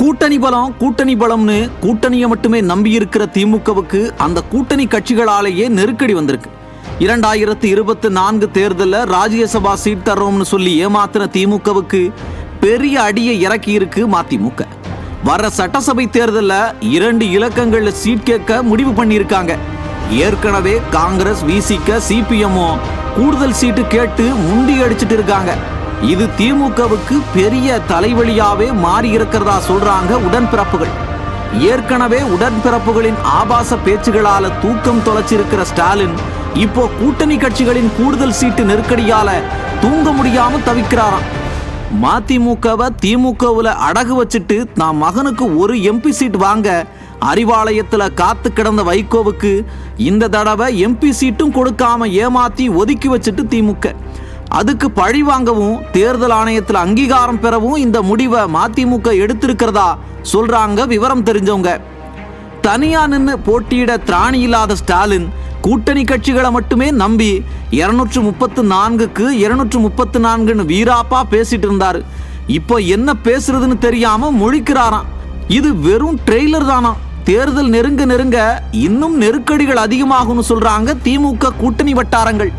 கூட்டணி பலம்னு கூட்டணியை மட்டுமே நம்பி இருக்கிற திமுகவுக்கு அந்த கூட்டணி கட்சிகளாலேயே நெருக்கடி வந்திருக்கு. 2024 தேர்தலில் ராஜ்யசபா சீட் தர்றோம்னு சொல்லி ஏமாத்தின திமுகவுக்கு பெரிய அடியை இறக்கி இருக்கு மதிமுக. வர சட்டசபை தேர்தலில் 2 இலக்கங்கள்ல சீட் கேட்க முடிவு பண்ணியிருக்காங்க. ஏற்கனவே காங்கிரஸ், விசிக, சிபிஎம்மும் கூடுதல் சீட்டு கேட்டு முண்டி அடிச்சிட்டு இருக்காங்க. இது திமுகவுக்கு பெரிய தலைவலியாவே மாறி இருக்கிறதா சொல்றாங்க உடன்பிறப்புகள். ஏற்கனவே உடன்பிறப்புகளின் ஆபாச பேச்சுகளால தூக்கம் தொலைச்சிருக்கிற ஸ்டாலின் இப்போ கூட்டணி கட்சிகளின் கூடுதல் சீட்டு நெருக்கடியால தூங்க முடியாம தவிக்கிறாராம். மதிமுகவை திமுகவுல அடகு வச்சுட்டு நான் மகனுக்கு ஒரு எம்பி சீட் வாங்க அறிவாலயத்துல காத்து கிடந்த வைகோவுக்கு இந்த தடவை எம்பி சீட்டும் கொடுக்காம ஏமாத்தி ஒதுக்கி வச்சுட்டு திமுக. அதுக்கு பழி வாங்கவும் தேர்தல் ஆணையத்தில் அங்கீகாரம் பெறவும் இந்த முடிவை மதிமுக எடுத்திருக்கிறதா சொல்றாங்க விவரம் தெரிஞ்சவங்க. தனியா நின்று போட்டியிட திராணி இல்லாத ஸ்டாலின் கூட்டணி கட்சிகளை மட்டுமே நம்பி 234க்கு 234ன்னு வீராப்பா பேசிட்டு இருந்தாரு. இப்போ என்ன பேசுறதுன்னு தெரியாம முழிக்கிறாராம். இது வெறும் ட்ரெய்லர் தானா. தேர்தல் நெருங்க நெருங்க இன்னும் நெருக்கடிகள் அதிகமாகும்னு சொல்றாங்க திமுக கூட்டணி வட்டாரங்கள்.